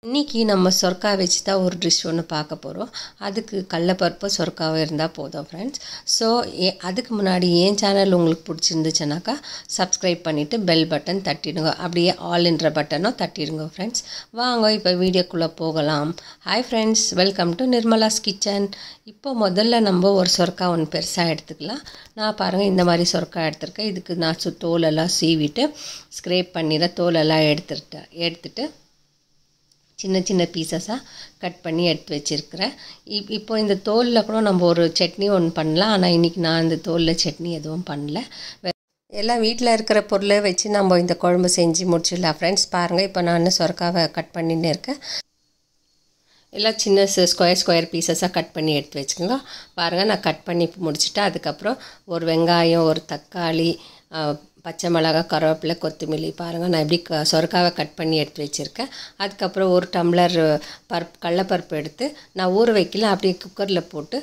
இன்றைக்கி நம்ம சொரக்காய் வச்சு தான் ஒரு டிஷ் ஒன்று பார்க்க போகிறோம். அதுக்கு கடலப்பருப்பு சொரக்காவும் இருந்தால் போதும் ஃப்ரெண்ட்ஸ். ஸோ அதுக்கு முன்னாடி என் சேனல் உங்களுக்கு பிடிச்சிருந்துச்சுனாக்கா சப்ஸ்கிரைப் பண்ணிவிட்டு பெல் பட்டன் தட்டிடுங்க, அப்படியே ஆல்ன்ற பட்டனும் தட்டிடுங்க ஃப்ரெண்ட்ஸ். வாங்க இப்போ வீடியோக்குள்ளே போகலாம். Hi friends, welcome to Nirmala's kitchen. இப்போ முதல்ல நம்ம ஒரு சொரக்காய் ஒன்று பெருசாக எடுத்துக்கலாம். நான் பாருங்கள் இந்த மாதிரி சொரக்காய் எடுத்துருக்கேன். இதுக்கு நான் தோலெல்லாம் சீவிட்டு ஸ்க்ரேப் பண்ணிடுற தோலெல்லாம் எடுத்துட்டு சின்ன சின்ன பீசஸாக கட் பண்ணி எடுத்து வச்சுருக்கிறேன். இப்போ இந்த தோலில் கூட நம்ம ஒரு சட்னி ஒன்று பண்ணலாம். ஆனால் இன்றைக்கி நான் இந்த தோலில் சட்னி எதுவும் பண்ணல. எல்லாம் வீட்டில் இருக்கிற பொருளை வச்சு நம்ம இந்த குழம்பு செஞ்சு முடிச்சிடலாம் ஃப்ரெண்ட்ஸ். பாருங்கள், இப்போ நான் சொரக்காவை கட் பண்ணின்னு இருக்கேன். எல்லாம் சின்ன ஸ்கொயர் பீசஸாக கட் பண்ணி எடுத்து வச்சுக்கோங்க. பாருங்கள், நான் கட் பண்ணி முடிச்சுட்டு அதுக்கப்புறம் ஒரு வெங்காயம், ஒரு தக்காளி, பச்சை மிளகாய், கருவேப்பிலை, கொத்தமல்லி, பாருங்கள் நான் எப்படி சொரக்காவை கட் பண்ணி எடுத்து வச்சுருக்கேன். அதுக்கப்புறம் ஒரு டம்ளர் கடலப்பருப்பு எடுத்து நான் ஊற வைக்கல, அப்படியே குக்கரில் போட்டு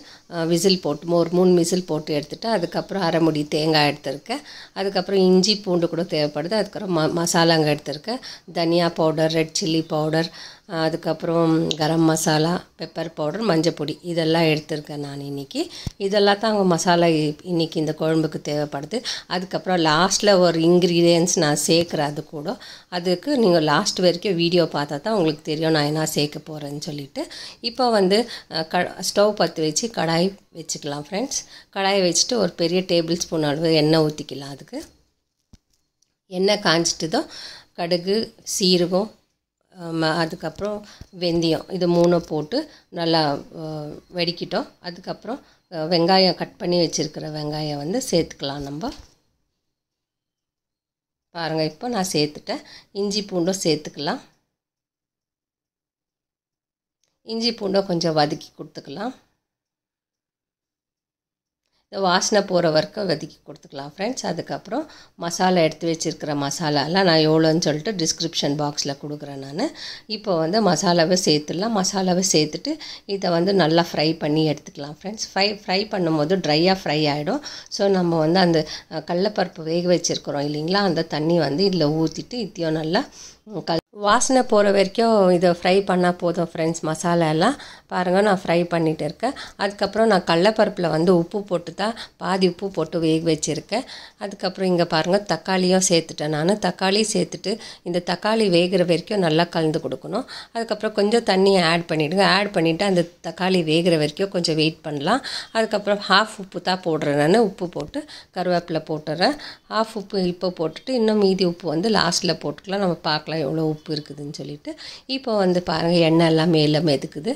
விசில் போட்டு ஒரு 3 விசில் போட்டு எடுத்துகிட்டு அதுக்கப்புறம் அரை முடி தேங்காய் எடுத்துருக்கேன். அதுக்கப்புறம் இஞ்சி பூண்டு கூட தேவைப்படுது. அதுக்கப்புறம் மசாலாங்க எடுத்துருக்கேன். தனியா பவுடர், ரெட் சில்லி பவுடர், அதுக்கப்புறம் கரம் மசாலா, பெப்பர் பவுடர், மஞ்சள் பொடி, இதெல்லாம் எடுத்துருக்கேன் நான் இன்றைக்கி. இதெல்லாம் தான் அவங்க மசாலா இன்றைக்கி இந்த குழம்புக்கு தேவைப்படுது. அதுக்கப்புறம் லாஸ்ட்டில் ஒரு இன்க்ரீடியன்ஸ் நான் சேர்க்குறேன். அது கூட அதுக்கு நீங்கள் லாஸ்ட் வரைக்கும் வீடியோ பார்த்தா தான் உங்களுக்கு தெரியும் நான் என்ன சேர்க்க போகிறேன்னு சொல்லிவிட்டு. இப்போ வந்து ஸ்டவ் பற்ற வச்சு கடாய் வச்சுக்கலாம் ஃப்ரெண்ட்ஸ். கடாயை வச்சுட்டு ஒரு பெரிய டேபிள் ஸ்பூன் அளவு எண்ணெய் ஊற்றிக்கலாம். அதுக்கு எண்ணெய் காஞ்சிட்டுதோ கடுகு, சீரகம், அதுக்கப்புறம் வெந்தயம், இது 3 போட்டு நல்லா வெடிக்கிட்டோம். அதுக்கப்புறம் வெங்காயம் கட் பண்ணி வச்சுருக்கிற வெங்காயம் வந்து சேர்த்துக்கலாம் நம்ம. பாருங்கள், இப்போ நான் சேர்த்துட்டேன். இஞ்சி பூண்டும் சேர்த்துக்கலாம். இஞ்சி பூண்டும் கொஞ்சம் வதக்கி கொடுத்துக்கலாம். வாசனை போகிற வரைக்கும் வதக்கி கொடுத்துக்கலாம் ஃப்ரெண்ட்ஸ். அதுக்கப்புறம் மசாலா எடுத்து வச்சுருக்கிற மசாலாலாம் நான் எவ்வளோன்னு சொல்லிட்டு டிஸ்கிரிப்ஷன் பாக்ஸில் கொடுக்குறேன் நான். இப்போ வந்து மசாலாவை சேர்த்துடலாம். மசாலாவை சேர்த்துட்டு இதை வந்து நல்லா ஃப்ரை பண்ணி எடுத்துக்கலாம் ஃப்ரெண்ட்ஸ். ஃப்ரை பண்ணும்போது ட்ரையாக ஃப்ரை ஆகிடும். ஸோ நம்ம வந்து அந்த கடலப்பருப்பு வேக வச்சுருக்கிறோம் இல்லைங்களா, அந்த தண்ணி வந்து இதில் ஊற்றிட்டு இதையும் நல்லா வாசனை போகிற வரைக்கும் இதை ஃப்ரை பண்ணால் போதும் ஃப்ரெண்ட்ஸ். மசாலா எல்லாம் பாருங்கள் நான் ஃப்ரை பண்ணிகிட்டு இருக்கேன். அதுக்கப்புறம் நான் கடலப்பருப்பில் வந்து உப்பு போட்டு தான் பாதி உப்பு போட்டு வேக வச்சுருக்கேன். அதுக்கப்புறம் இங்கே பாருங்கள் தக்காளியும் சேர்த்துட்டேன் நான். தக்காளி சேர்த்துட்டு இந்த தக்காளி வேகிற வரைக்கும் நல்லா கலந்து கொடுக்கணும். அதுக்கப்புறம் கொஞ்சம் தண்ணியை ஆட் பண்ணிவிடுங்க. ஆட் பண்ணிவிட்டு அந்த தக்காளி வேகிற வரைக்கும் கொஞ்சம் வெயிட் பண்ணலாம். அதுக்கப்புறம் ஹாஃப் உப்பு தான் போடுறேன் நான். உப்பு போட்டு கருவேப்பிலை போட்டுறேன். ஹாஃப் உப்பு இப்போ போட்டுட்டு இன்னும் மீதி உப்பு வந்து லாஸ்ட்டில் போட்டுக்கலாம். நம்ம பார்க்கலாம் எவ்வளோ உப்பு இருக்குதுன்னு சொல்லிட்டு. இப்போ வந்து பாருங்கள் எண்ணெய் எல்லாம் மேலே மெதுக்குது.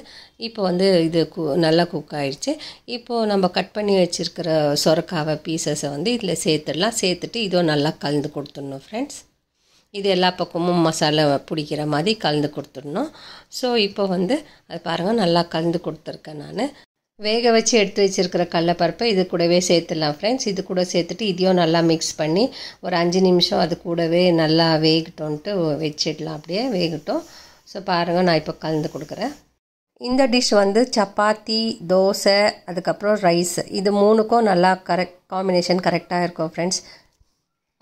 இப்போ வந்து இது நல்லா குக் ஆகிடுச்சு. இப்போது நம்ம கட் பண்ணி வச்சுருக்கிற சொரக்காவை பீசஸை வந்து இதில் சேர்த்துடலாம். சேர்த்துட்டு இதுவும் நல்லா கலந்து கொடுத்துடணும் ஃப்ரெண்ட்ஸ். இது எல்லா பக்கமும் மசாலா பிடிக்கிற மாதிரி கலந்து கொடுத்துடணும். ஸோ இப்போ வந்து அது பாருங்கள் நல்லா கலந்து கொடுத்துருக்கேன் நான். வேக வச்சு எடுத்து வச்சுருக்கிற கடலப்பருப்பை இது கூடவே சேர்த்துடலாம் ஃப்ரெண்ட்ஸ். இது கூட சேர்த்துட்டு இதையும் நல்லா மிக்ஸ் பண்ணி ஒரு 5 நிமிஷம் அது கூடவே நல்லா வேகட்டோன்ட்டு வச்சிடலாம். அப்படியே வேகட்டும். ஸோ பாருங்கள் நான் இப்போ கலந்து கொடுக்குறேன். இந்த டிஷ் வந்து சப்பாத்தி, தோசை, அதுக்கப்புறம் ரைஸ், இது 3க்கும் நல்லா காம்பினேஷன் கரெக்டாக இருக்கும் ஃப்ரெண்ட்ஸ்.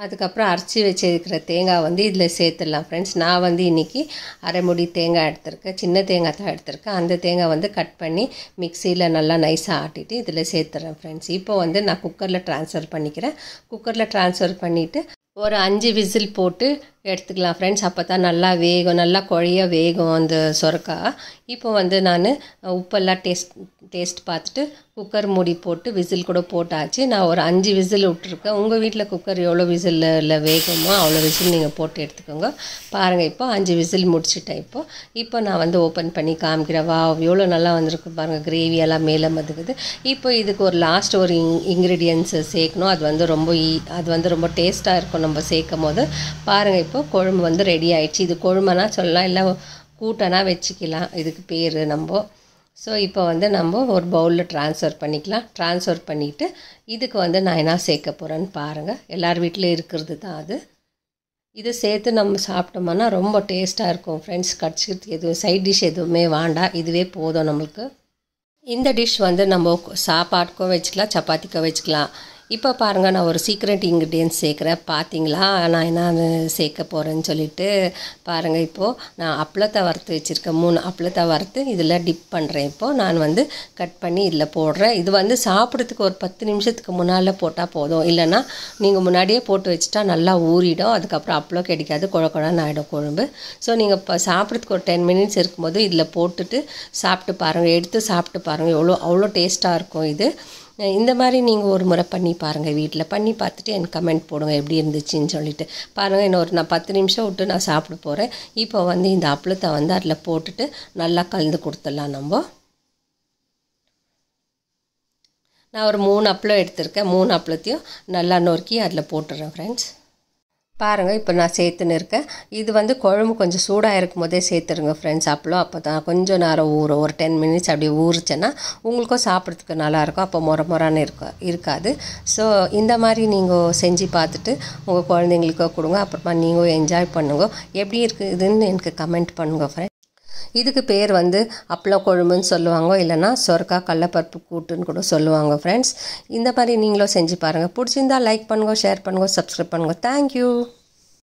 அதுக்கப்புறம் அரைச்சி வச்சுருக்கிற தேங்காய் வந்து இதில் சேர்த்துடலாம் ஃப்ரெண்ட்ஸ். நான் வந்து இன்றைக்கி அரை முடி தேங்காய் எடுத்திருக்கேன். சின்ன தேங்காய் தான் எடுத்திருக்கேன். அந்த தேங்காய் வந்து கட் பண்ணி மிக்சியில் நல்லா நைஸாக ஆட்டிட்டு இதில் சேர்த்துறேன் ஃப்ரெண்ட்ஸ். இப்போ வந்து நான் குக்கரில் ட்ரான்ஸ்ஃபர் பண்ணிக்கிறேன். குக்கரில் ட்ரான்ஸ்ஃபர் பண்ணிவிட்டு ஒரு 5 விசில் போட்டு எடுத்துக்கலாம் ஃப்ரெண்ட்ஸ். அப்போ தான் நல்லா வேகும், நல்லா குழைய வேகும் அந்த சொரக்காய். இப்போ வந்து நான் உப்பெல்லாம் டேஸ்ட் பார்த்துட்டு குக்கர் மூடி போட்டு விசில் கூட போட்டாச்சு. நான் ஒரு 5 விசில் விட்டுருக்கேன். உங்கள் வீட்டில் குக்கர் எவ்வளோ விசிலில் வேகுமோ அவ்வளோ விசில் நீங்கள் போட்டு எடுத்துக்கோங்க. பாருங்கள் இப்போ 5 விசில் முடிச்சுட்டேன். இப்போ நான் வந்து ஓப்பன் பண்ணி காமிக்கிறேன். எவ்வளோ நல்லா வந்திருக்கு பாருங்கள். கிரேவி எல்லாம் மேலே மதுக்குது. இப்போ இதுக்கு ஒரு லாஸ்ட் ஒரு இன்க்ரீடியன்ஸ் சேர்க்கணும். அது வந்து ரொம்ப டேஸ்ட்டாக இருக்கும் நம்ம சேர்க்கும் போது. பாருங்கள் இப்போ குழம்பு வந்து ரெடி ஆகிடுச்சு. இது குழம்புனா சொல்லலாம், இல்லை கூட்டனா வச்சுக்கலாம், இதுக்கு பேர் நம்ம. ஸோ இப்போ வந்து நம்ம ஒரு பவுலில் ட்ரான்ஸ்ஃபர் பண்ணிக்கலாம். ட்ரான்ஸ்ஃபர் பண்ணிவிட்டு இதுக்கு வந்து நான் என்ன சேர்க்க போகிறேன்னு பாருங்கள். எல்லார் வீட்டிலையும் இருக்கிறது தான் அது. இது சேர்த்து நம்ம சாப்பிட்டோம்னா ரொம்ப டேஸ்ட்டாக இருக்கும் ஃப்ரெண்ட்ஸ். கடிச்சிக்கிறதுக்கு எதுவும் சைட் டிஷ் எதுவுமே வேண்டாம், இதுவே போதும் நம்மளுக்கு. இந்த டிஷ் வந்து நம்ம சாப்பாட்டுக்கும் வச்சுக்கலாம், சப்பாத்திக்கும் வச்சுக்கலாம். இப்போ பாருங்கள், நான் ஒரு சீக்ரெட் இன்க்ரீடியன்ஸ் சேர்க்குறேன். பார்த்தீங்களா நான் என்ன சேர்க்க போகிறேன்னு சொல்லிட்டு பாருங்கள். இப்போது நான் அப்பளத்தை வறுத்து வச்சுருக்கேன். 3 அப்பளத்தை வறுத்து இதில் டிப் பண்ணுறேன். இப்போது நான் வந்து கட் பண்ணி இதில் போடுறேன். இது வந்து சாப்பிட்றதுக்கு ஒரு 10 நிமிஷத்துக்கு முன்னால் போட்டால் போதும். இல்லைன்னா நீங்கள் முன்னாடியே போட்டு வச்சுட்டா நல்லா ஊறிடும். அதுக்கப்புறம் அப்பளம் கிடைக்காது, குழன்னு ஆகிடும் குழம்பு. ஸோ நீங்கள் இப்போ சாப்பிட்றதுக்கு ஒரு 10 மினிட்ஸ் இருக்கும்போது இதில் போட்டுட்டு சாப்பிட்டு பாருங்கள். எடுத்து சாப்பிட்டு பாருங்கள், அவ்வளோ டேஸ்ட்டாக இருக்கும் இது. இந்த மாதிரி நீங்கள் ஒரு முறை பண்ணி பாருங்கள், வீட்டில் பண்ணி பார்த்துட்டு எனக்கு கமெண்ட் போடுங்க எப்படி இருந்துச்சுன்னு சொல்லிட்டு. பாருங்கள், நான் 10 நிமிஷம் விட்டு நான் சாப்பிட போகிறேன். இப்போ வந்து இந்த அப்பளத்தை வந்து அதில் போட்டுட்டு நல்லா கலந்து கொடுத்துடலாம். நான் ஒரு 3 அப்பளம் எடுத்திருக்கேன். 3 அப்பளத்தையும் நல்லா நொறுக்கி அதில் போட்டுறேன் ஃப்ரெண்ட்ஸ். பாருங்கள், இப்போ நான் சேர்த்துன்னு இருக்கேன். இது வந்து குழம்பு கொஞ்சம் சூடாக இருக்கும் போதே சேர்த்துருங்க ஃப்ரெண்ட்ஸ். அப்போ தான் கொஞ்சம் நேரம் ஊறும். ஒரு 10 மினிட்ஸ் அப்படி ஊறுச்சுன்னா உங்களுக்கும் சாப்பிட்றதுக்கு நல்லாயிருக்கும். அப்போ மொரன்னு இருக்காது. ஸோ இந்த மாதிரி நீங்கள் செஞ்சு பார்த்துட்டு உங்கள் குழந்தைங்களுக்கோ கொடுங்க. அப்புறமா நீங்களும் என்ஜாய் பண்ணுங்க. எப்படி இருக்குதுன்னு எனக்கு கமெண்ட் பண்ணுங்கள் ஃப்ரெண்ட்ஸ். இதுக்கு பேர் வந்து அப்பளம் குழம்புன்னு சொல்லுவாங்க, இல்லைனா சொரக்கா கடலப்பருப்பு கூட்டுன்னு கூட சொல்லுவாங்க ஃப்ரெண்ட்ஸ். இந்த மாதிரி நீங்களும் செஞ்சு பாருங்கள். பிடிச்சிருந்தால் லைக் பண்ணுங்க, ஷேர் பண்ணுங்க, சப்ஸ்கிரைப் பண்ணுங்க. தேங்க்யூ.